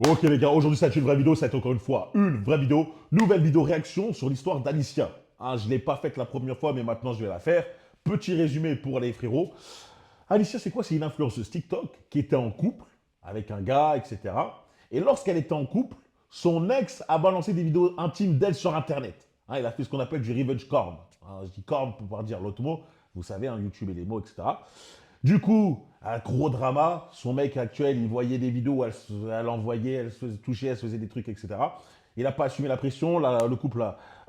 Ok les gars, aujourd'hui c'est une vraie vidéo, ça va être encore une fois une vraie vidéo, nouvelle vidéo réaction sur l'histoire d'Alicia. Hein, je ne l'ai pas faite la première fois, mais maintenant je vais la faire. Petit résumé pour les frérots. Alicia, c'est quoi? C'est une influenceuse TikTok qui était en couple avec un gars, etc. Et lorsqu'elle était en couple, son ex a balancé des vidéos intimes d'elle sur Internet. Hein, il a fait ce qu'on appelle du revenge corn. Hein, je dis corn pour pouvoir dire l'autre mot. Vous savez, hein, YouTube et les mots, etc. Du coup, un gros drama. Son mec actuel, il voyait des vidéos où elle envoyait, elle se faisait toucher, elle se faisait des trucs, etc. Il n'a pas assumé la pression, le couple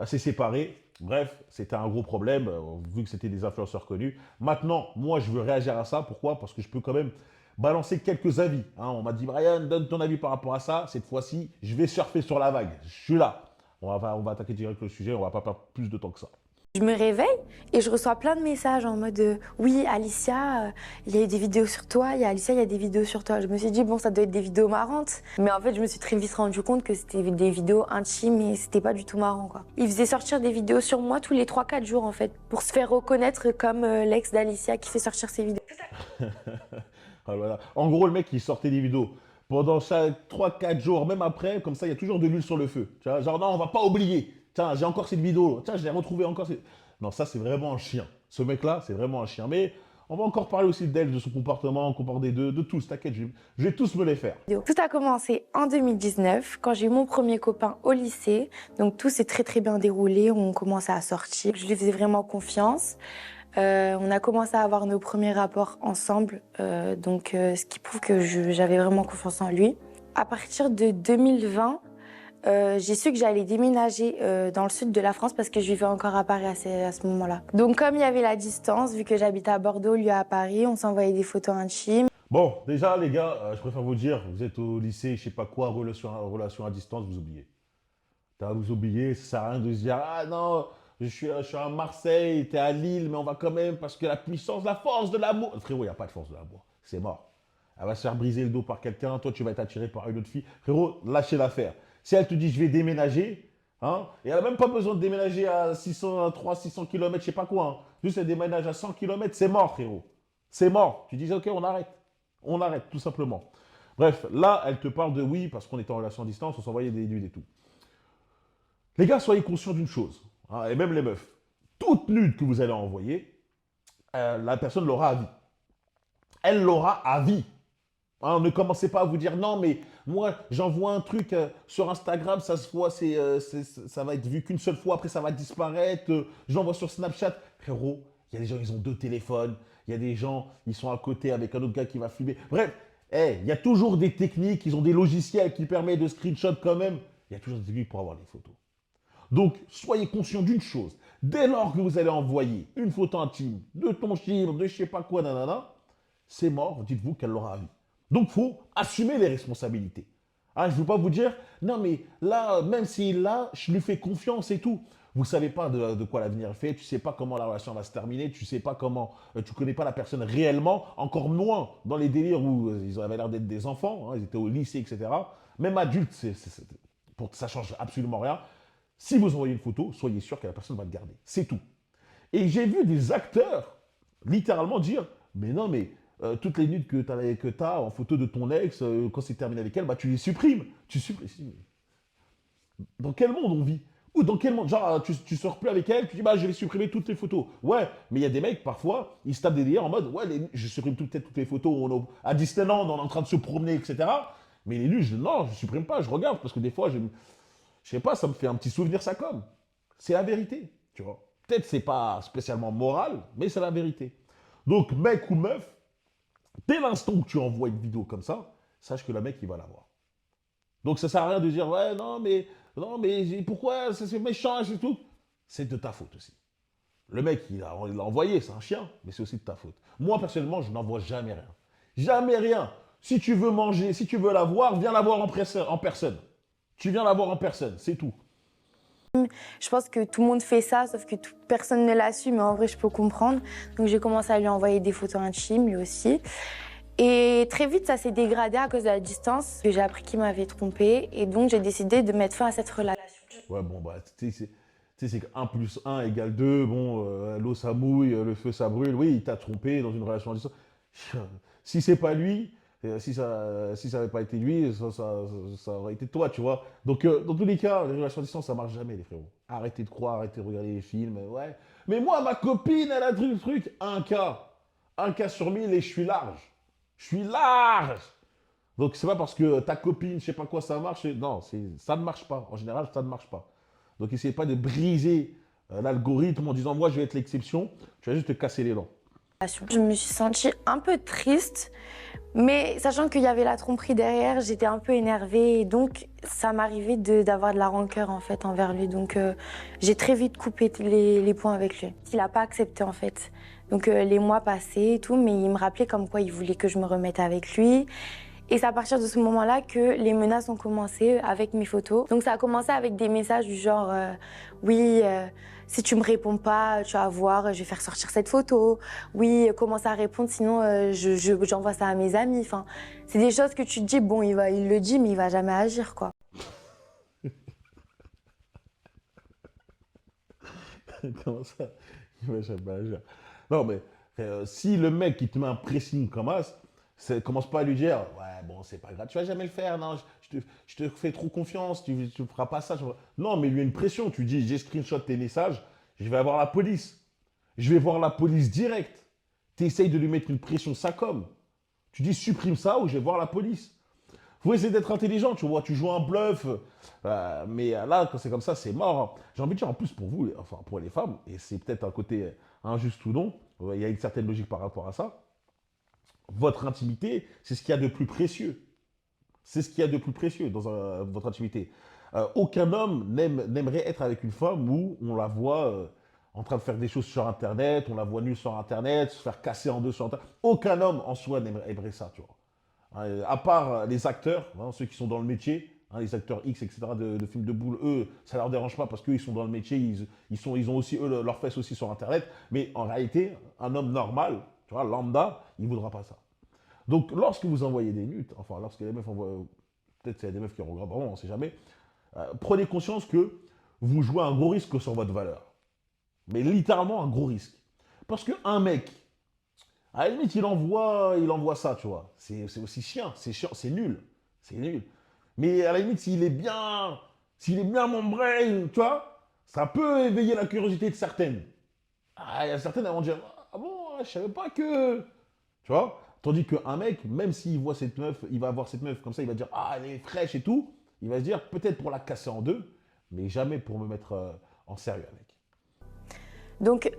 s'est séparé. Bref, c'était un gros problème, vu que c'était des influenceurs connus. Maintenant, moi, je veux réagir à ça. Pourquoi? Parce que je peux quand même balancer quelques avis. Hein, on m'a dit, Brian, donne ton avis par rapport à ça. Cette fois-ci, je vais surfer sur la vague. Je suis là. On va attaquer direct le sujet, on va pas perdre plus de temps que ça. Je me réveille et je reçois plein de messages en mode oui, Alicia, il y a eu des vidéos sur toi, il y a Alicia, il y a des vidéos sur toi. Je me suis dit bon, ça doit être des vidéos marrantes. Mais en fait, je me suis très vite rendu compte que c'était des vidéos intimes et c'était pas du tout marrant quoi. Il faisait sortir des vidéos sur moi tous les 3-4 jours en fait pour se faire reconnaître comme l'ex d'Alicia qui fait sortir ses vidéos. Ah, voilà. En gros, le mec, il sortait des vidéos pendant chaque 3-4 jours, même après, comme ça, il y a toujours de l'huile sur le feu. Tu vois, genre, non, on va pas oublier. Tiens, j'ai encore cette vidéo. Tiens, je l'ai retrouvée encore. Non, ça, c'est vraiment un chien. Ce mec-là, c'est vraiment un chien. Mais on va encore parler aussi d'elle, de son comportement, comporter de tous. T'inquiète, je vais tous me les faire. Tout a commencé en 2019 quand j'ai eu mon premier copain au lycée. Donc tout s'est très très bien déroulé, on commençait à sortir. Je lui faisais vraiment confiance. On a commencé à avoir nos premiers rapports ensemble, ce qui prouve que j'avais vraiment confiance en lui. À partir de 2020, j'ai su que j'allais déménager dans le sud de la France parce que je vivais encore à Paris à ce moment-là. Donc comme il y avait la distance, vu que j'habitais à Bordeaux, lui à Paris, on s'envoyait des photos intimes. Bon, déjà, les gars, je préfère vous dire, vous êtes au lycée, je sais pas quoi, relation à distance, vous oubliez. Vous oubliez, ça sert à rien de se dire, ah non, je suis à Marseille, t'es à Lille, mais on va quand même, parce que la puissance, la force de l'amour. Frérot, il n'y a pas de force de l'amour. C'est mort. Elle va se faire briser le dos par quelqu'un, toi tu vas être attiré par une autre fille. Frérot, lâchez l'affaire. Si elle te dit, je vais déménager, hein, et elle n'a même pas besoin de déménager à 600, à 300, 600 km, je sais pas quoi. Hein. Juste elle déménage à 100 km, c'est mort, frérot. C'est mort. Tu dis, ok, on arrête. On arrête, tout simplement. Bref, là, elle te parle de oui, parce qu'on était en relation à distance, on s'envoyait des nudes et tout. Les gars, soyez conscients d'une chose, hein, et même les meufs, toute nude que vous allez envoyer, la personne l'aura à vie. Elle l'aura à vie. Hein, ne commencez pas à vous dire non, mais moi j'envoie un truc sur Instagram, ça se voit, ça va être vu qu'une seule fois, après ça va disparaître. J'envoie sur Snapchat. Frérot, il y a des gens, ils ont deux téléphones. Il y a des gens, ils sont à côté avec un autre gars qui va filmer. Bref, il y a toujours des techniques, ils ont des logiciels qui permettent de screenshot quand même. Il y a toujours des techniques pour avoir des photos. Donc, soyez conscient d'une chose. Dès lors que vous allez envoyer une photo intime de ton chien, de je sais pas quoi, nanana, c'est mort, dites-vous qu'elle l'aura à vie. Donc, il faut assumer les responsabilités. Hein, je ne veux pas vous dire, non mais là, même s'il l'a, je lui fais confiance et tout. Vous ne savez pas de quoi l'avenir est fait, tu ne sais pas comment la relation va se terminer, tu ne sais pas comment, tu connais pas la personne réellement, encore moins dans les délires où ils avaient l'air d'être des enfants, hein, ils étaient au lycée, etc. Même adultes, ça change absolument rien. Si vous envoyez une photo, soyez sûr que la personne va le garder. C'est tout. Et j'ai vu des acteurs littéralement dire, mais non, mais toutes les nudes que tu as en photo de ton ex, quand c'est terminé avec elle, bah, tu les supprimes. Tu supprimes. Dans quel monde on vit? Ou dans quel monde? Genre, tu sors plus avec elle, tu dis, bah, je vais supprimer toutes les photos. Ouais, mais il y a des mecs, parfois, ils se tapent des délires en mode, ouais, je supprime toutes les photos, à Disneyland, on est en train de se promener, etc. Mais les nudes, non, je supprime pas, je regarde, parce que des fois, je sais pas, ça me fait un petit souvenir, ça comme. C'est la vérité, tu vois. Peut-être c'est pas spécialement moral, mais c'est la vérité. Donc, mec ou meuf, dès l'instant que tu envoies une vidéo comme ça, sache que le mec, il va la voir. Donc, ça sert à rien de dire, ouais, non, mais pourquoi c'est méchant, c'est tout. C'est de ta faute aussi. Le mec, il l'a envoyé, c'est un chien, mais c'est aussi de ta faute. Moi, personnellement, je n'envoie jamais rien. Jamais rien. Si tu veux manger, si tu veux la voir, viens la voir en personne. Tu viens la voir en personne, c'est tout. Je pense que tout le monde fait ça, sauf que personne ne l'assume, mais en vrai je peux comprendre. Donc j'ai commencé à lui envoyer des photos intimes, lui aussi. Et très vite, ça s'est dégradé à cause de la distance. J'ai appris qu'il m'avait trompée et donc j'ai décidé de mettre fin à cette relation. Ouais, bon, bah, c'est que 1 plus 1 égale 2. Bon, l'eau ça mouille, le feu ça brûle. Oui, il t'a trompé dans une relation à distance. Si c'est pas lui, Si ça n'avait pas été lui, ça aurait été toi, tu vois. Donc, dans tous les cas, les relations à distance, ça marche jamais, les frérots. Arrêtez de croire, arrêtez de regarder les films, ouais. Mais moi, ma copine, elle a le truc. Un cas sur 1000 et je suis large. Je suis large. Donc, c'est pas parce que ta copine, je sais pas quoi, ça marche. Non, ça ne marche pas. En général, ça ne marche pas. Donc, essayez pas de briser l'algorithme en disant, moi, je vais être l'exception. Tu vas juste te casser les dents. Je me suis sentie un peu triste, mais sachant qu'il y avait la tromperie derrière, j'étais un peu énervée et donc ça m'arrivait d'avoir de la rancœur en fait envers lui. Donc j'ai très vite coupé les ponts avec lui. Il n'a pas accepté en fait. Donc les mois passaient et tout, mais il me rappelait comme quoi il voulait que je me remette avec lui. Et c'est à partir de ce moment-là que les menaces ont commencé avec mes photos. Donc ça a commencé avec des messages du genre oui, si tu me réponds pas, tu vas voir, je vais faire sortir cette photo. Oui, commence à répondre, sinon j'envoie ça à mes amis. Enfin, c'est des choses que tu te dis, bon, il le dit, mais il va jamais agir, quoi. Comment ça? Il va jamais agir. Non, mais si le mec il te met un pressing comme ça, commence pas à lui dire ouais, bon, c'est pas grave, tu vas jamais le faire, non, je te fais trop confiance, tu ne feras pas ça. Non, mais lui, une pression. Tu dis j'ai screenshot tes messages, je vais avoir la police. Je vais voir la police direct. Tu essayes de lui mettre une pression, ça comme. Tu dis supprime ça ou je vais voir la police. Faut essayer d'être intelligent, tu vois, tu joues un bluff. Mais là, quand c'est comme ça, c'est mort. J'ai envie de dire, en plus, pour vous, enfin, pour les femmes, et c'est peut-être un côté injuste ou non, il y a une certaine logique par rapport à ça. Votre intimité, c'est ce qu'il y a de plus précieux. C'est ce qu'il y a de plus précieux dans votre intimité. Aucun homme n'aimerait être avec une femme où on la voit en train de faire des choses sur Internet, on la voit nue sur Internet, se faire casser en deux sur Internet. Aucun homme en soi n'aimerait ça, tu vois. À part les acteurs, hein, ceux qui sont dans le métier, hein, les acteurs X, etc., de films de boules, eux, ça leur dérange pas parce qu'ils sont dans le métier, ils ont aussi, eux, leurs fesses aussi sur Internet. Mais en réalité, un homme normal, tu vois, lambda, il ne voudra pas ça. Donc, lorsque vous envoyez des nudes, enfin, lorsque les meufs envoient, peut-être c'est des meufs qui regardent, on ne sait jamais, prenez conscience que vous jouez un gros risque sur votre valeur. Mais littéralement un gros risque. Parce qu'un mec, à la limite, il envoie ça, tu vois. C'est aussi chiant, c'est nul. C'est nul. Mais à la limite, s'il est bien membré, tu vois, ça peut éveiller la curiosité de certaines. Ah, il y a certaines, elles vont dire, ah bon, je savais pas que... Tu vois. Tandis qu'un mec, même s'il voit cette meuf, il va voir cette meuf comme ça, il va dire, ah, elle est fraîche et tout. Il va se dire, peut-être pour la casser en deux, mais jamais pour me mettre en sérieux avec. Donc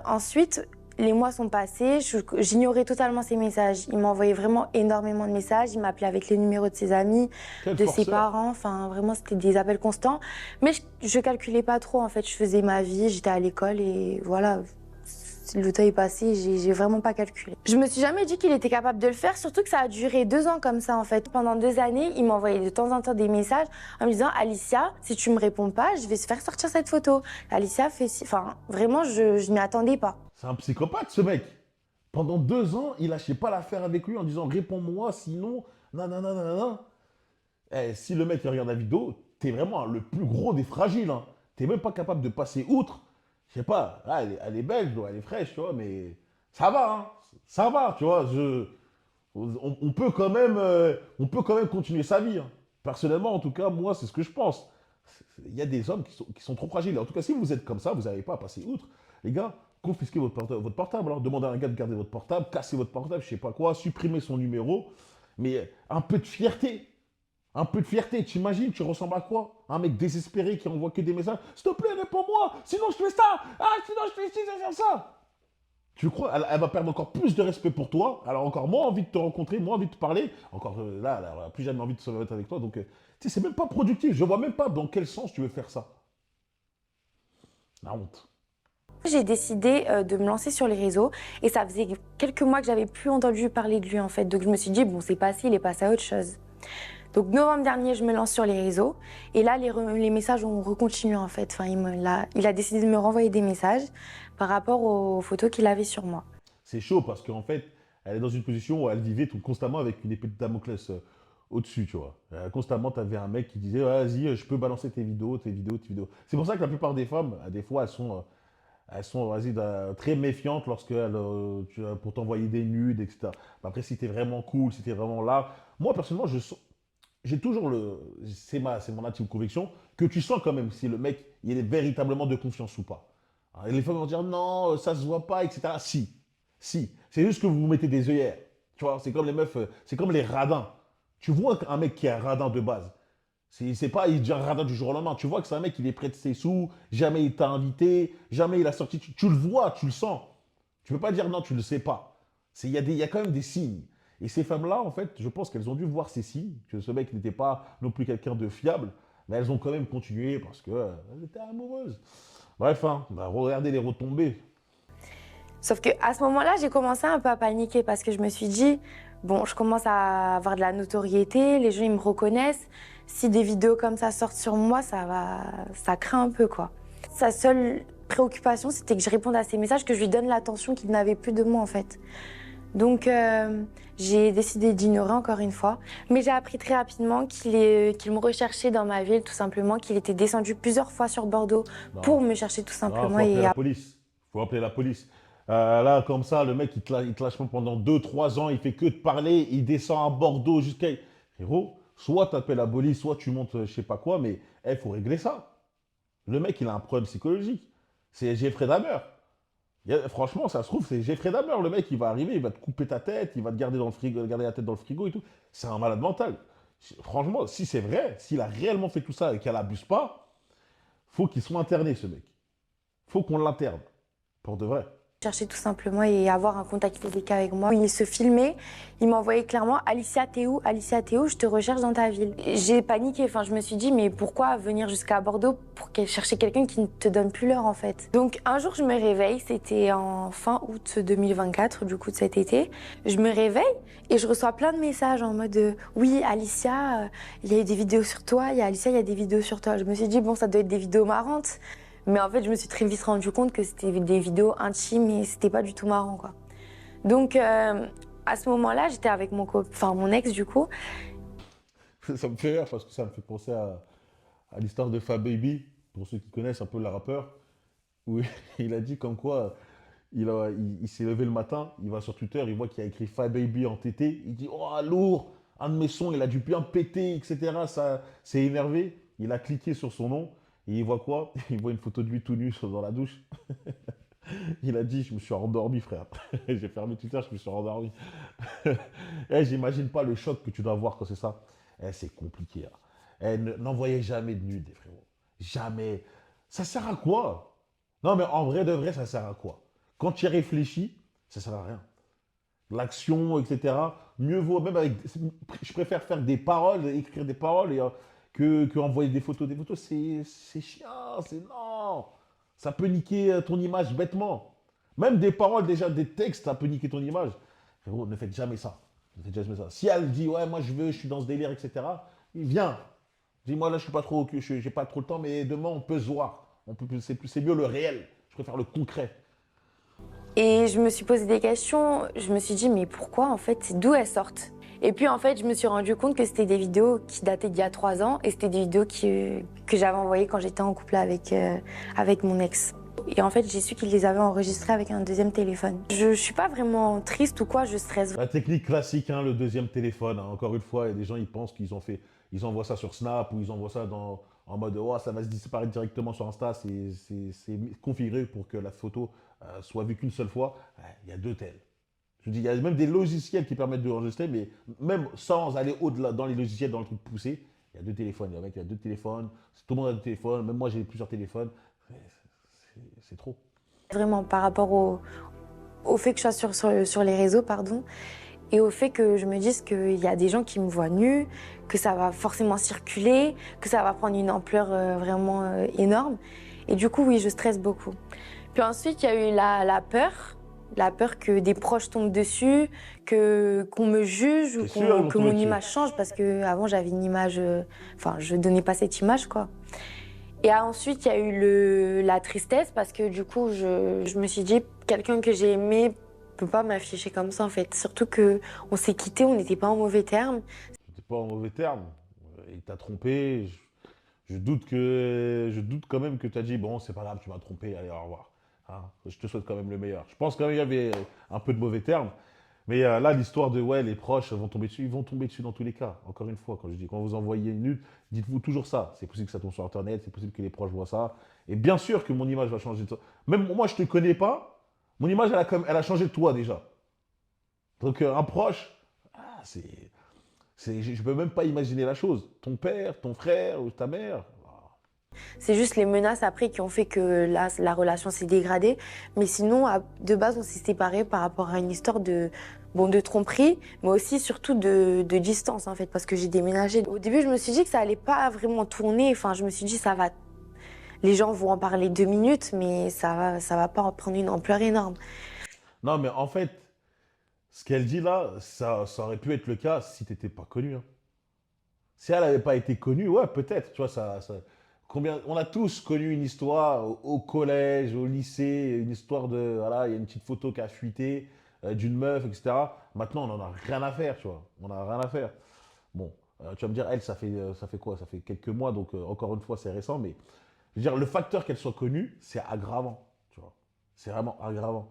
ensuite, les mois sont passés, j'ignorais totalement ses messages. Il m'envoyait vraiment énormément de messages, il m'appelait avec les numéros de ses amis, Quel de ses forceur. parents, enfin vraiment c'était des appels constants. Mais je calculais pas trop en fait, je faisais ma vie, j'étais à l'école et voilà. Le temps est passé, j'ai vraiment pas calculé. Je me suis jamais dit qu'il était capable de le faire, surtout que ça a duré 2 ans comme ça en fait. Pendant 2 années, il m'envoyait de temps en temps des messages en me disant « Alicia, si tu me réponds pas, je vais faire sortir cette photo. » Alicia fait si... Enfin, vraiment, je m'y attendais pas. C'est un psychopathe, ce mec. Pendant 2 ans, il lâchait pas l'affaire avec lui en disant réponds-moi, sinon, nanana, nanana. Eh, si le mec il regarde la vidéo, t'es vraiment le plus gros des fragiles. Hein. T'es même pas capable de passer outre. Je sais pas, ah, elle est belle, elle est fraîche, tu vois, mais ça va, hein. Ça va, tu vois. On peut quand même continuer sa vie. Hein. Personnellement, en tout cas, moi, c'est ce que je pense. Il y a des hommes qui sont trop fragiles. En tout cas, si vous êtes comme ça, vous n'arrivez pas à passer outre. Les gars, confisquez votre portable. Hein. Demandez à un gars de garder votre portable, cassez votre portable, je sais pas quoi, supprimez son numéro. Mais un peu de fierté. Un peu de fierté. T'imagines, tu ressembles à quoi? Un mec désespéré qui envoie que des messages. S'il te plaît, réponds-moi. Sinon, je fais ça. Ah, sinon, je fais ci, ça. Tu crois, elle va perdre encore plus de respect pour toi. Elle a encore moins envie de te rencontrer, moins envie de te parler. Encore là, elle n'aura plus jamais envie de se mettre avec toi. Donc, tu sais, c'est même pas productif. Je vois même pas dans quel sens tu veux faire ça. La honte. J'ai décidé de me lancer sur les réseaux et ça faisait quelques mois que j'avais plus entendu parler de lui en fait. Donc je me suis dit, bon, c'est passé, il est passé à autre chose. Donc novembre dernier, je me lance sur les réseaux et là, les messages ont recontinué en fait. Enfin, il a décidé de me renvoyer des messages par rapport aux photos qu'il avait sur moi. C'est chaud parce qu'en fait, elle est dans une position où elle vivait constamment avec une épée de Damoclès au-dessus, tu vois. Constamment, tu avais un mec qui disait, vas-y, je peux balancer tes vidéos, tes vidéos, tes vidéos. C'est pour ça que la plupart des femmes, des fois, elles sont, vas-y, très méfiantes pour t'envoyer des nudes, etc. Après, si t'es vraiment cool, si t'es vraiment là. Moi, personnellement, j'ai toujours c'est mon intime conviction, que tu sens quand même si le mec, il est véritablement de confiance ou pas. Hein, et les femmes vont dire non, ça se voit pas, etc. Si, si. C'est juste que vous vous mettez des œillères. Tu vois, c'est comme les meufs, c'est comme les radins. Tu vois un mec qui est un radin de base. C'est pas, il devient radin du jour au lendemain. Tu vois que c'est un mec, il est près de ses sous, jamais il t'a invité, jamais il a sorti. Tu le vois, tu le sens. Tu peux pas dire non, tu le sais pas. Il y a quand même des signes. Et ces femmes-là, en fait, je pense qu'elles ont dû voir ces signes, que ce mec n'était pas non plus quelqu'un de fiable, mais elles ont quand même continué parce qu'elles étaient amoureuses. Bref, hein, bah, regardez les retombées. Sauf que à ce moment-là, j'ai commencé un peu à paniquer parce que je me suis dit, bon, je commence à avoir de la notoriété, les gens ils me reconnaissent. Si des vidéos comme ça sortent sur moi, ça craint un peu quoi. Sa seule préoccupation, c'était que je réponde à ses messages, que je lui donne l'attention qu'il n'avait plus de moi en fait. Donc j'ai décidé d'ignorer encore une fois. Mais j'ai appris très rapidement qu'il me recherchait dans ma ville tout simplement, qu'il était descendu plusieurs fois sur Bordeaux pour Non, me chercher tout non, simplement. faut appeler la police. Faut appeler la police. Là, comme ça, le mec, il te lâche pas pendant 2, 3 ans, il fait que de parler, il descend à Bordeaux jusqu'à. Frérot, soit tu appelles la police, soit tu montes je sais pas quoi, mais il faut régler ça. Le mec, il a un problème psychologique. C'est Jeffrey Dahmer. Franchement, ça se trouve, c'est Jeffrey Dahmer. Le mec, il va arriver, il va te couper ta tête, il va te garder dans le frigo, garder la tête dans le frigo et tout. C'est un malade mental. Franchement, si c'est vrai, s'il a réellement fait tout ça et qu'elle abuse pas, faut qu'il soit interné, ce mec. Faut qu'on l'interne. Pour de vrai. Chercher tout simplement et avoir un contact physique avec moi. Il se filmait, il m'envoyait clairement Alicia, t'es où? Alicia, t'es où? Je te recherche dans ta ville. J'ai paniqué, enfin je me suis dit mais pourquoi venir jusqu'à Bordeaux pour chercher quelqu'un qui ne te donne plus l'heure en fait. Donc un jour je me réveille, c'était en fin août 2024 du coup de cet été. Je me réveille et je reçois plein de messages en mode oui Alicia, il y a eu des vidéos sur toi, il y a Alicia, il y a des vidéos sur toi. Je me suis dit bon ça doit être des vidéos marrantes. Mais en fait, je me suis très vite rendu compte que c'était des vidéos intimes et c'était pas du tout marrant, quoi. Donc, à ce moment-là, j'étais avec mon ex, du coup. Ça me fait rire parce que ça me fait penser à l'histoire de Fab Baby, pour ceux qui connaissent un peu le rappeur, où il a dit comme quoi il s'est levé le matin, il va sur Twitter, il voit qu'il y a écrit Fab Baby en TT, il dit oh lourd, un de mes sons, il a dû bien péter, etc. Ça s'est énervé, il a cliqué sur son nom et il voit quoi? Il voit une photo de lui tout nu dans la douche. Il a dit je me suis endormi frère. J'ai fermé Twitter, je me suis endormi. J'imagine pas le choc que tu dois avoir quand c'est ça. C'est compliqué. Hein. N'envoyez jamais de nudes, frérot. Jamais. Ça sert à quoi? Non, mais en vrai de vrai, ça sert à quoi? Quand tu y réfléchis, ça sert à rien. L'action, etc. Mieux vaut, même avec. Je préfère faire des paroles, écrire des paroles que envoyer des photos. Des photos, c'est chiant, c'est non. Ça peut niquer ton image bêtement. Même des paroles, déjà, des textes, ça peut niquer ton image. Frérot, ne faites jamais ça. Ne faites jamais ça. Si elle dit, ouais, moi je suis dans ce délire, etc., il vient. Dis-moi, là, je suis pas trop, j'ai pas trop le temps, mais demain, on peut se voir. C'est mieux le réel. Je préfère le concret. Et je me suis posé des questions. Je me suis dit, mais pourquoi, en fait, d'où elles sortent? Et puis, en fait, je me suis rendu compte que c'était des vidéos qui dataient d'il y a 3 ans et c'était des vidéos que j'avais envoyées quand j'étais en couple avec mon ex. Et en fait, j'ai su qu'il les avait enregistrées avec un deuxième téléphone. Je suis pas vraiment triste ou quoi, je stresse. La technique classique, hein, le deuxième téléphone. Hein. Encore une fois, il y a des gens, ils pensent ils envoient ça sur Snap ou ils envoient ça en mode, oh, ça va se disparaître directement sur Insta. C'est configuré pour que la photo soit vue qu'une seule fois. Il y a deux tels. Je dis, il y a même des logiciels qui permettent de enregistrer, mais même sans aller au-delà dans les logiciels, dans le truc poussé, il y a deux téléphones. Il y a deux téléphones. Tout le monde a deux téléphones. Même moi, j'ai plusieurs téléphones. C'est trop. Vraiment, par rapport au fait que je sois sur les réseaux, pardon, et au fait que je me dise qu'il y a des gens qui me voient nue, que ça va forcément circuler, que ça va prendre une ampleur vraiment énorme. Et du coup, oui, je stresse beaucoup. Puis ensuite, il y a eu la peur que des proches tombent dessus, qu'on me juge ou que mon image change, parce qu'avant, j'avais une image... Enfin, je donnais pas cette image, quoi. Et ensuite, il y a eu la tristesse, parce que du coup, je me suis dit, quelqu'un que j'ai aimé peut pas m'afficher comme ça, en fait. Surtout qu'on s'est quittés, on n'était pas en mauvais termes. C'était pas en mauvais terme. Il t'a trompé. Je doute quand même que tu as dit, bon, c'est pas grave, tu m'as trompé, allez, au revoir. hein. Je te souhaite quand même le meilleur. Je pense quand même qu'il y avait un peu de mauvais termes. Mais là, l'histoire de ouais, les proches vont tomber dessus, ils vont tomber dessus dans tous les cas. Encore une fois, quand je dis quand vous envoyez une nude, dites-vous toujours ça. C'est possible que ça tombe sur Internet, c'est possible que les proches voient ça. Et bien sûr que mon image va changer de toi. Même moi, je te connais pas, mon image, elle a changé de toi déjà. Donc un proche, ah, je peux même pas imaginer la chose. Ton père, ton frère ou ta mère. C'est juste les menaces après qui ont fait que la relation s'est dégradée. Mais sinon, de base, on s'est séparés par rapport à une histoire de tromperie, mais aussi surtout de distance, en fait, parce que j'ai déménagé. Au début, je me suis dit que ça allait pas vraiment tourner. Enfin, je me suis dit, ça va, les gens vont en parler 2 minutes, mais ça va pas en prendre une ampleur énorme. Non, mais en fait, ce qu'elle dit là, ça aurait pu être le cas si t'étais pas connu, hein. Si elle n'avait pas été connue, ouais, peut-être, tu vois, combien, on a tous connu une histoire au collège, au lycée, une histoire de, voilà, il y a une petite photo qui a fuité d'une meuf, etc. Maintenant, on n'en a rien à faire, tu vois, on n'a rien à faire. Bon, tu vas me dire, elle, ça fait quoi? Ça fait quelques mois, donc encore une fois, c'est récent, mais je veux dire, le facteur qu'elle soit connue, c'est aggravant, tu vois. C'est vraiment aggravant.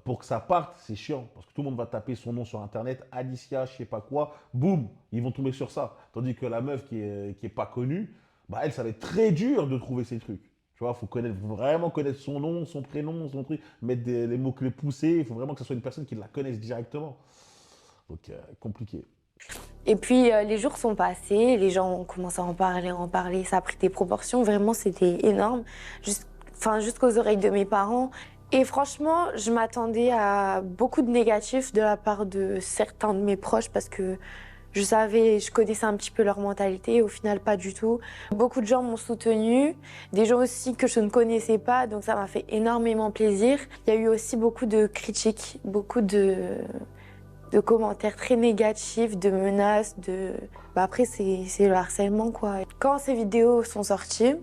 Pour que ça parte, c'est chiant, parce que tout le monde va taper son nom sur Internet, Alicia, je sais pas quoi, boum, ils vont tomber sur ça. Tandis que la meuf qui est pas connue, bah elle, ça va être très dur de trouver ces trucs. Tu vois, il faut vraiment connaître son nom, son prénom, son truc, mettre les mots-clés poussés, il faut vraiment que ce soit une personne qui la connaisse directement. Donc, compliqué. Et puis, les jours sont passés, les gens ont commencé à en parler, ça a pris des proportions, vraiment, c'était énorme. Jusqu'aux oreilles de mes parents. Et franchement, je m'attendais à beaucoup de négatifs de la part de certains de mes proches parce que je connaissais un petit peu leur mentalité et au final, pas du tout. Beaucoup de gens m'ont soutenue, des gens aussi que je ne connaissais pas, donc ça m'a fait énormément plaisir. Il y a eu aussi beaucoup de critiques, beaucoup de commentaires très négatifs, de menaces, après, c'est le harcèlement, quoi. Quand ces vidéos sont sorties,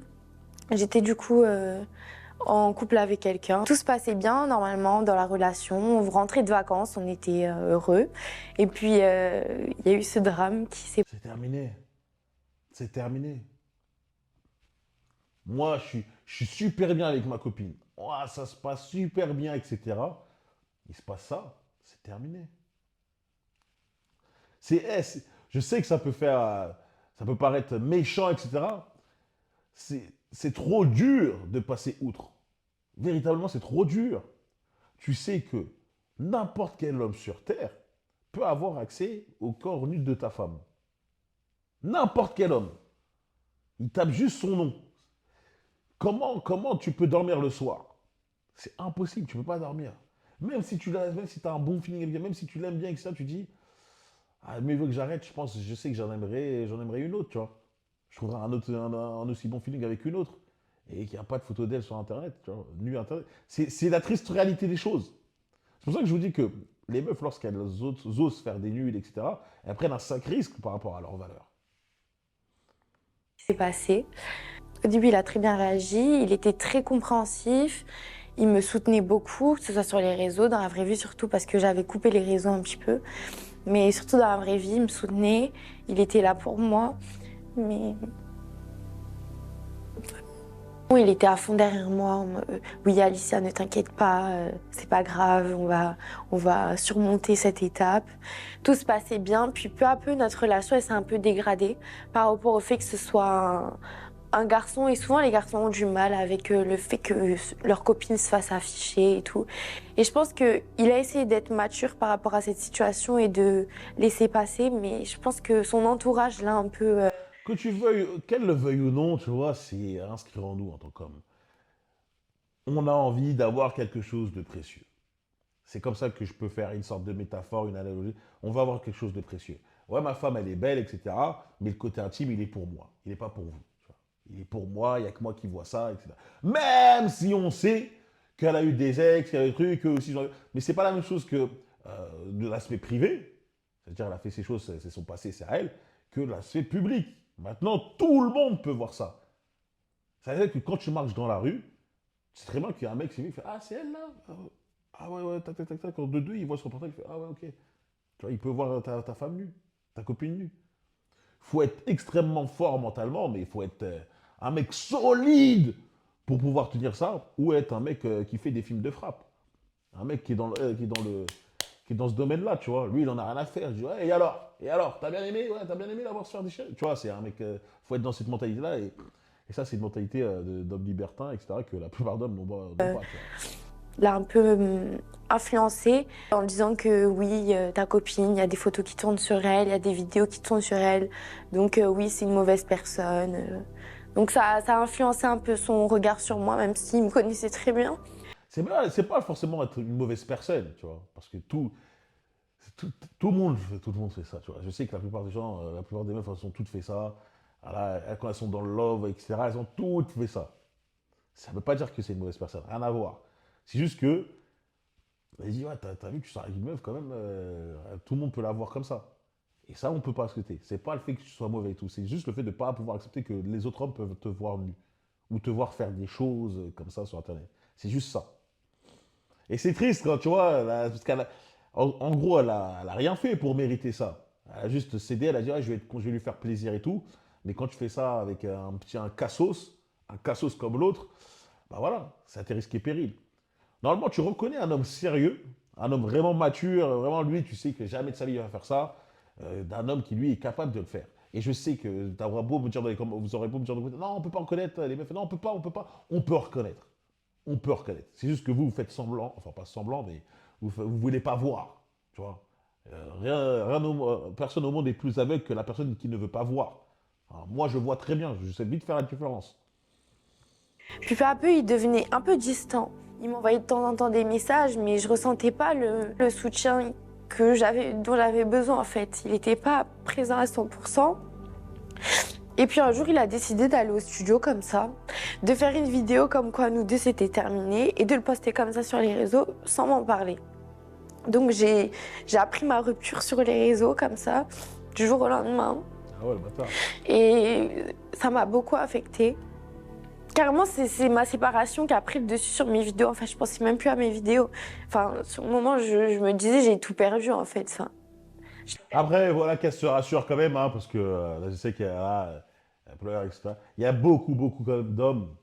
j'étais du coup en couple avec quelqu'un. Tout se passait bien, normalement, dans la relation. On rentrait de vacances, on était heureux. Et puis, il y a eu ce drame qui s'est... C'est terminé. C'est terminé. Moi, je suis super bien avec ma copine. Ouah, ça se passe super bien, etc. Il se passe ça, c'est terminé. Je sais que ça peut paraître méchant, etc. C'est trop dur de passer outre. Véritablement, c'est trop dur. Tu sais que n'importe quel homme sur Terre peut avoir accès au corps nu de ta femme. N'importe quel homme. Il tape juste son nom. Comment tu peux dormir le soir? C'est impossible, tu ne peux pas dormir. Même si tu as un bon feeling avec elle, même si tu l'aimes bien, etc., tu dis, ah, mais il veut que j'arrête, je sais que j'en aimerais une autre, tu vois. Je trouverai un aussi bon feeling avec une autre. Et qu'il n'y a pas de photo d'elle sur Internet, tu vois, nu Internet. C'est la triste réalité des choses. C'est pour ça que je vous dis que les meufs, lorsqu'elles osent faire des nudes, etc., elles prennent un sacré risque par rapport à leurs valeurs. s'est passé. Au début, il a très bien réagi, il était très compréhensif, il me soutenait beaucoup, que ce soit sur les réseaux, dans la vraie vie surtout, parce que j'avais coupé les réseaux un petit peu. Mais surtout dans la vraie vie, il me soutenait, il était là pour moi. Mais bon, il était à fond derrière moi. Oui, Alicia, ne t'inquiète pas, c'est pas grave, on va surmonter cette étape. Tout se passait bien, puis peu à peu, notre relation elle s'est un peu dégradée par rapport au fait que ce soit un garçon. Et souvent, les garçons ont du mal avec le fait que leur copine se fasse afficher et tout. Et je pense qu'il a essayé d'être mature par rapport à cette situation et de laisser passer, mais je pense que son entourage l'a un peu... Que tu veuilles, qu'elle le veuille ou non, tu vois, c'est inscrit en nous en tant qu'homme. On a envie d'avoir quelque chose de précieux. C'est comme ça que je peux faire une sorte de métaphore, une analogie. On va avoir quelque chose de précieux. Ouais, ma femme, elle est belle, etc. Mais le côté intime, il est pour moi. Il n'est pas pour vous. Tu vois. Il est pour moi, il n'y a que moi qui vois ça, etc. Même si on sait qu'elle a eu des ex, qu'elle a eu des trucs, eux aussi. Mais c'est pas la même chose que de l'aspect privé. C'est-à-dire, elle a fait ses choses, c'est son passé, c'est à elle, que l'aspect public. Maintenant, tout le monde peut voir ça. Ça veut dire que quand tu marches dans la rue, c'est très bien qu'il y a un mec qui fait ah, c'est elle là? Ah ouais, ouais, tac, tac, tac, tac. En de deux, il voit son portable, il fait ah ouais, ok. Tu vois, il peut voir ta femme nue, ta copine nue. Il faut être extrêmement fort mentalement, mais il faut être un mec solide pour pouvoir tenir ça, ou être un mec qui fait des films de frappe. Un mec qui est qui est dans ce domaine-là, tu vois. Lui, il en a rien à faire. Je dis, ouais, et alors? Et alors? T'as bien aimé? Ouais, t'as bien aimé l'avoir se faire déchirer? Tu vois, c'est un mec, faut être dans cette mentalité-là. Et ça, c'est une mentalité d'homme libertin, etc., que la plupart d'hommes n'ont pas, tu vois. L'a un peu influencée en disant que oui, ta copine, il y a des photos qui tournent sur elle, il y a des vidéos qui tournent sur elle. Donc oui, c'est une mauvaise personne. Donc ça a influencé un peu son regard sur moi, même s'il me connaissait très bien. C'est pas forcément être une mauvaise personne, tu vois. Parce que tout, tout le monde fait ça, tu vois. Je sais que la plupart des gens, la plupart des meufs, elles ont toutes fait ça. Voilà, quand elles sont dans le love, etc., elles ont toutes fait ça. Ça ne veut pas dire que c'est une mauvaise personne, rien à voir. C'est juste que, vas-y, ouais, t'as vu que tu sors avec une meuf, quand même, tout le monde peut la voir comme ça. Et ça, on ne peut pas accepter. C'est pas le fait que tu sois mauvais et tout, c'est juste le fait de ne pas pouvoir accepter que les autres hommes peuvent te voir nu. Ou te voir faire des choses comme ça sur Internet. C'est juste ça. Et c'est triste quand tu vois, parce en gros, elle a rien fait pour mériter ça. Elle a juste cédé, elle a dit, ah, je vais lui faire plaisir et tout. Mais quand tu fais ça avec un cassos comme l'autre, bah voilà, c'est à tes risques et périls. Normalement, tu reconnais un homme sérieux, un homme vraiment mature, vraiment lui, tu sais que jamais de sa vie il va faire ça, d'un homme qui lui est capable de le faire. Et je sais que t'auras beau me dire vous aurez beau me dire non, on peut pas reconnaître les meufs, non, on peut pas, on peut reconnaître. On peut reconnaître. C'est juste que vous faites semblant, enfin pas semblant, mais vous voulez pas voir, tu vois. Personne au monde est plus aveugle que la personne qui ne veut pas voir. Alors, moi, je vois très bien, je sais vite faire la différence. Puis peu à peu, il devenait un peu distant. Il m'envoyait de temps en temps des messages, mais je ressentais pas le soutien dont j'avais besoin en fait. Il n'était pas présent à 100%. Et puis un jour, il a décidé d'aller au studio comme ça, de faire une vidéo comme quoi nous deux c'était terminé et de le poster comme ça sur les réseaux sans m'en parler. Donc j'ai appris ma rupture sur les réseaux comme ça, du jour au lendemain. Ah ouais, le bâtard. Et ça m'a beaucoup affectée. Carrément, c'est ma séparation qui a pris le dessus sur mes vidéos. Enfin, je pensais même plus à mes vidéos. Enfin, sur le moment, je me disais, j'ai tout perdu, en fait. Enfin, Après, voilà qu'elle se rassure quand même, hein, parce que là, je sais qu'il y a elle pleure, etc. Il y a beaucoup quand même d'hommes,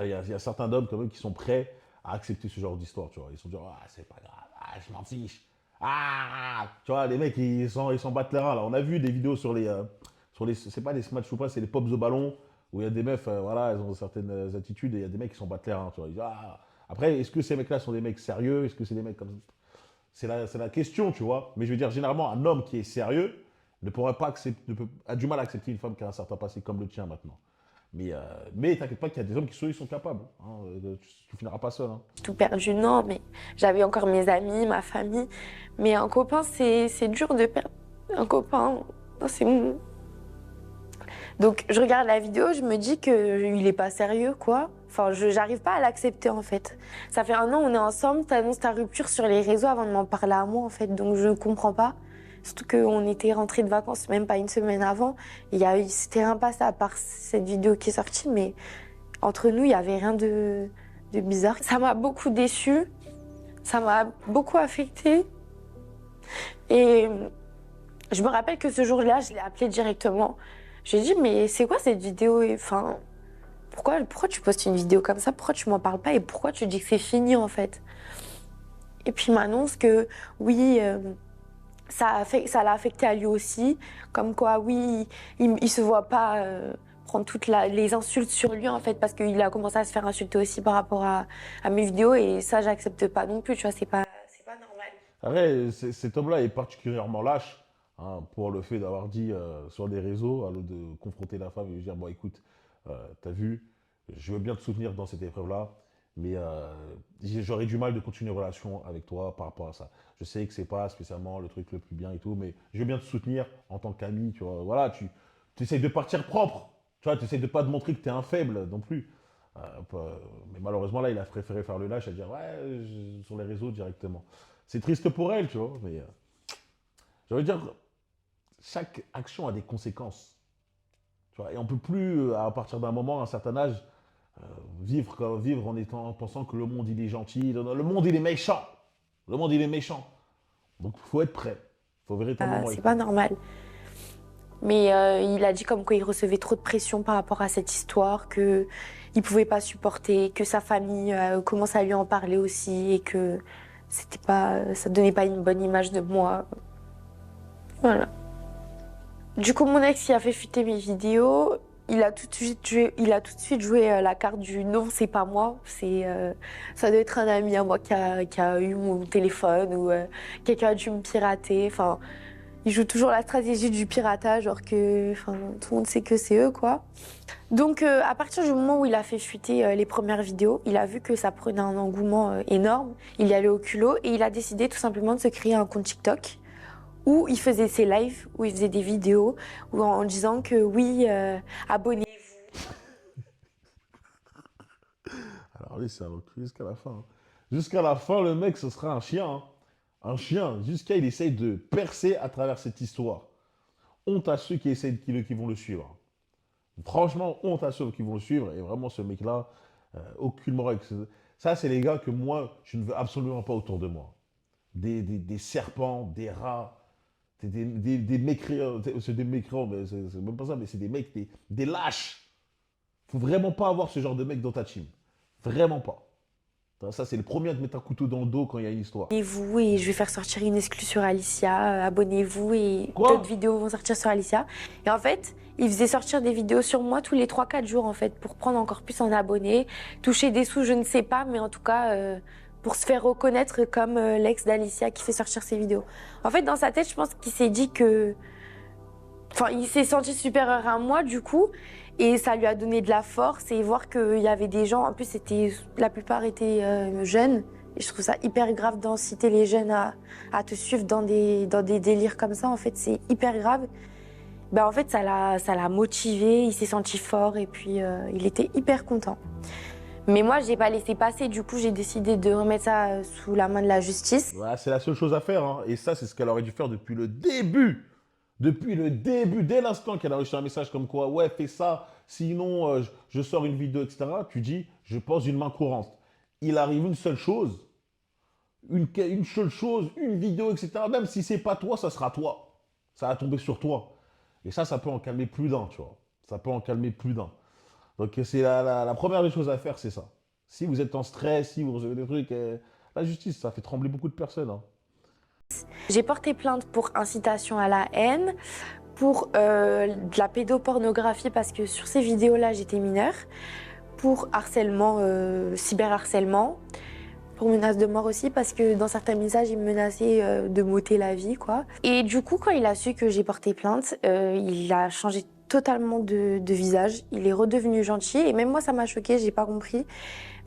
il y a certains d'hommes quand même qui sont prêts à accepter ce genre d'histoire, tu vois. Ils sont dit, ah, c'est pas grave, ah, je m'en fiche. Ah, tu vois, les mecs, ils s'en battent les reins, là. On a vu des vidéos c'est pas des smash ou pas, c'est les pops au ballon, où il y a des meufs, voilà, elles ont certaines attitudes, et il y a des mecs qui s'en battent les reins, tu vois. Ils disent, ah. Après, est-ce que ces mecs-là sont des mecs sérieux? Est-ce que c'est des mecs comme ça? C'est la question, tu vois. Mais je veux dire, généralement, un homme qui est sérieux ne pourrait pas a du mal à accepter une femme qui a un certain passé comme le tien maintenant. Mais t'inquiète pas qu'il y a des hommes qui sont capables. Hein, tu finiras pas seul. Hein. tout perdu, non, mais j'avais encore mes amis, ma famille. Mais un copain, c'est dur de perdre un copain. Non, c'est... Donc, je regarde la vidéo, je me dis qu'il est pas sérieux, quoi. Enfin, j'arrive pas à l'accepter, en fait. Ça fait 1 an, on est ensemble, t'annonces ta rupture sur les réseaux avant de m'en parler à moi, en fait. Donc, je comprends pas. Surtout qu'on était rentrés de vacances même pas une semaine avant. C'était rien passé à part cette vidéo qui est sortie, mais entre nous, il y avait rien de bizarre. Ça m'a beaucoup déçue. Ça m'a beaucoup affectée. Et je me rappelle que ce jour-là, je l'ai appelé directement. J'ai dit, mais c'est quoi cette vidéo? Enfin, pourquoi tu postes une vidéo comme ça? Pourquoi tu m'en parles pas? Et pourquoi tu dis que c'est fini, en fait? Et puis il m'annonce que oui, ça l'a affecté à lui aussi. Comme quoi, oui, il se voit pas prendre toutes les insultes sur lui, en fait, parce qu'il a commencé à se faire insulter aussi par rapport à mes vidéos. Et ça, j'accepte pas non plus, tu vois, c'est pas normal. Après, cet homme-là est particulièrement lâche hein, pour le fait d'avoir dit sur les réseaux, à l'autre de confronter la femme et lui dire, bon écoute, t'as vu, je veux bien te soutenir dans cette épreuve-là, mais j'aurais du mal de continuer une relation avec toi par rapport à ça. Je sais que c'est pas spécialement le truc le plus bien et tout, mais je veux bien te soutenir en tant qu'ami, tu vois. Voilà, tu essayes de partir propre, tu vois, tu essayes de pas te montrer que tu es un faible non plus. Mais malheureusement, là, il a préféré faire le lâche et dire, ouais, sur les réseaux directement. C'est triste pour elle, tu vois, mais j'ai envie de dire, chaque action a des conséquences. Tu vois, et on peut plus, à partir d'un moment, à un certain âge, vivre en pensant que le monde il est gentil, le monde il est méchant. Le monde il est méchant. Donc il faut être prêt. Il faut véritablement C'est être pas prêt. normal. Mais il a dit comme quoi il recevait trop de pression par rapport à cette histoire, que il pouvait pas supporter, que sa famille commence à lui en parler aussi et que c'était pas, ça donnait pas une bonne image de moi. Voilà. Du coup, mon ex, il a fait fuiter mes vidéos. Il a tout de suite joué la carte du non, c'est pas moi. Ça doit être un ami à moi qui a eu mon téléphone ou quelqu'un a dû me pirater. Enfin, il joue toujours la stratégie du piratage, alors que, enfin, tout le monde sait que c'est eux, quoi. Donc, à partir du moment où il a fait fuiter les premières vidéos, il a vu que ça prenait un engouement énorme. Il y allait au culot et il a décidé tout simplement de se créer un compte TikTok où il faisait ses lives, où il faisait des vidéos, où en disant que oui, abonnez. Alors lui, c'est un autre jusqu'à la fin, hein. Jusqu'à la fin, le mec, ce sera un chien, hein. Un chien, jusqu'à il essaye de percer à travers cette histoire. Honte à ceux qui essayent, qui vont le suivre. Franchement, honte à ceux qui vont le suivre. Et vraiment, ce mec-là, aucune morale. Ça, c'est les gars que moi, je ne veux absolument pas autour de moi. Des serpents, des rats, des mécréants. C'est des mécréants, mais c'est même pas ça, mais c'est des mecs, des lâches. Faut vraiment pas avoir ce genre de mec dans ta team. Vraiment pas. Ça, c'est le premier à te mettre un couteau dans le dos quand il y a une histoire. Abonnez-vous et je vais faire sortir une exclue sur Alicia. Abonnez-vous et Quoi? d'autres vidéos vont sortir sur Alicia. Et en fait, il faisait sortir des vidéos sur moi tous les 3 4 jours en fait pour prendre encore plus en abonnés, toucher des sous, je ne sais pas, mais en tout cas pour se faire reconnaître comme l'ex d'Alicia qui fait sortir ses vidéos. En fait, dans sa tête, je pense qu'il s'est dit que enfin, il s'est senti supérieur à moi du coup, et ça lui a donné de la force et voir qu'il y avait des gens, en plus la plupart étaient jeunes, et je trouve ça hyper grave d'inciter les jeunes à te suivre dans des délires comme ça, en fait c'est hyper grave. Ben, en fait ça l'a motivé, il s'est senti fort et puis il était hyper content. Mais moi j'ai pas laissé passer, du coup j'ai décidé de remettre ça sous la main de la justice. Voilà, c'est la seule chose à faire, hein. Et ça, c'est ce qu'elle aurait dû faire depuis le début. Depuis le début, dès l'instant qu'elle a reçu un message comme quoi, ouais, fais ça, sinon je sors une vidéo, etc. Tu dis, je pose une main courante. Il arrive une seule chose, une seule chose, une vidéo, etc. Même si c'est pas toi, ça sera toi. Ça va tomber sur toi. Et ça peut en calmer plus d'un, tu vois. Ça peut en calmer plus d'un. Donc c'est la première des choses à faire, c'est ça. Si vous êtes en stress, si vous recevez des trucs, la justice, ça fait trembler beaucoup de personnes, hein. J'ai porté plainte pour incitation à la haine, pour de la pédopornographie parce que sur ces vidéos-là, j'étais mineure, pour harcèlement, cyberharcèlement, pour menace de mort aussi parce que dans certains messages, il me menaçait de m'ôter la vie, quoi. Et du coup, quand il a su que j'ai porté plainte, il a changé totalement de visage. Il est redevenu gentil et même moi, ça m'a choquée, j'ai pas compris.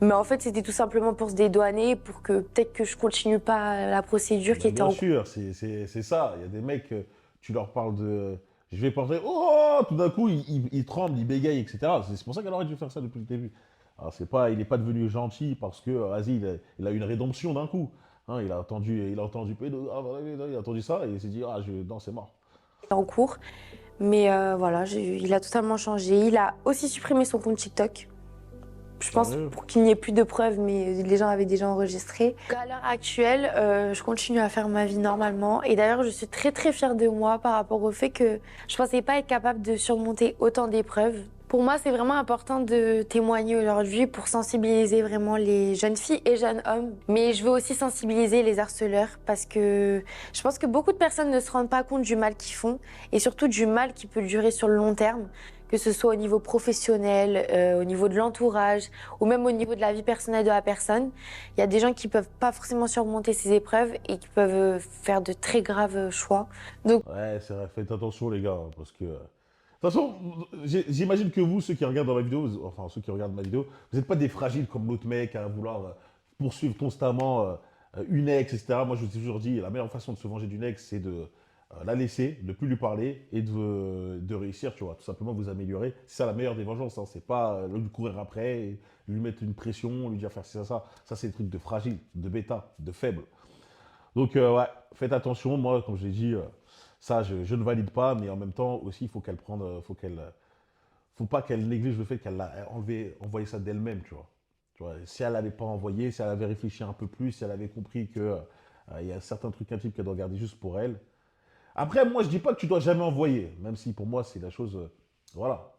Mais en fait, c'était tout simplement pour se dédouaner, pour que peut-être que je continue pas la procédure qui Ben, était en bien cours. sûr, c'est ça. Il y a des mecs, tu leur parles de. Je vais porter. Oh, tout d'un coup, ils tremblent, ils bégayent, etc. C'est pour ça qu'elle aurait dû faire ça depuis le début. Alors, c'est pas, il n'est pas devenu gentil parce que, vas-y, il a eu une rédemption d'un coup. Hein, il a entendu pédo, ah, voilà, il a entendu ça et il s'est dit, ah, non, c'est mort. En cours. Mais voilà, il a totalement changé. Il a aussi supprimé son compte TikTok. Je Tant pense mieux. pour qu'il n'y ait plus de preuves, mais les gens avaient déjà enregistré. À l'heure actuelle, je continue à faire ma vie normalement. Et d'ailleurs, je suis très très fière de moi par rapport au fait que je pensais pas être capable de surmonter autant d'épreuves. Pour moi, c'est vraiment important de témoigner aujourd'hui pour sensibiliser vraiment les jeunes filles et jeunes hommes. Mais je veux aussi sensibiliser les harceleurs parce que je pense que beaucoup de personnes ne se rendent pas compte du mal qu'ils font et surtout du mal qui peut durer sur le long terme, que ce soit au niveau professionnel, au niveau de l'entourage ou même au niveau de la vie personnelle de la personne. Il y a des gens qui peuvent pas forcément surmonter ces épreuves et qui peuvent faire de très graves choix. Donc Ouais, c'est vrai, faites attention, les gars, hein, parce que. De toute façon, j'imagine que vous, ceux qui regardent dans ma vidéo, enfin ceux qui regardent ma vidéo, vous n'êtes pas des fragiles comme l'autre mec à vouloir poursuivre constamment une ex, etc. Moi, je vous ai toujours dit, la meilleure façon de se venger d'une ex, c'est de la laisser, de ne plus lui parler et de réussir, tu vois, tout simplement vous améliorer. C'est ça la meilleure des vengeances, hein. C'est pas lui courir après, et lui mettre une pression, lui dire faire ça, ça. Ça, c'est des trucs de fragile, de bêta, de faible. Donc, ouais, faites attention. Moi, comme je l'ai dit, ça, je ne valide pas, mais en même temps aussi, il faut qu'elle prenne, faut pas qu'elle néglige le fait qu'elle a envoyé ça d'elle-même, tu vois. Tu vois, si elle n'avait pas envoyé, si elle avait réfléchi un peu plus, si elle avait compris que il y a certains trucs intimes qu'elle doit garder juste pour elle. Après, moi, je dis pas que tu dois jamais envoyer, même si pour moi, c'est la chose, voilà,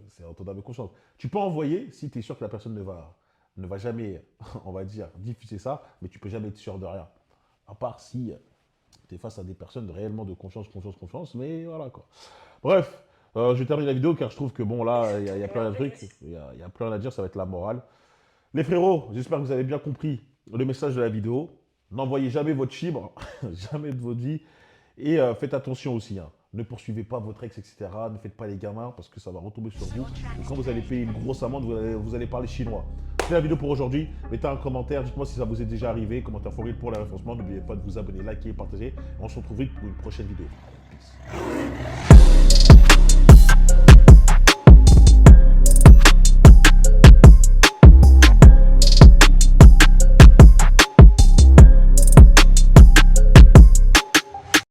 c'est en ton âme et conscience. Tu peux envoyer si tu es sûr que la personne ne va jamais, on va dire, diffuser ça, mais tu peux jamais être sûr de rien. À part si tu es face à des personnes réellement de confiance, mais voilà quoi. Bref, je termine la vidéo car je trouve que bon, là, il y a plein de trucs, il y a plein à dire, ça va être la morale. Les frérots, j'espère que vous avez bien compris le message de la vidéo. N'envoyez jamais votre chibre, jamais de votre vie. Et faites attention aussi, hein. Ne poursuivez pas votre ex, etc. Ne faites pas les gamins parce que ça va retomber sur vous. Et quand vous allez payer une grosse amende, vous allez parler chinois. C'est la vidéo pour aujourd'hui. Mettez un commentaire, dites-moi si ça vous est déjà arrivé. Commentaire favori pour le référencement. N'oubliez pas de vous abonner, liker et partager. On se retrouve vite pour une prochaine vidéo. Peace.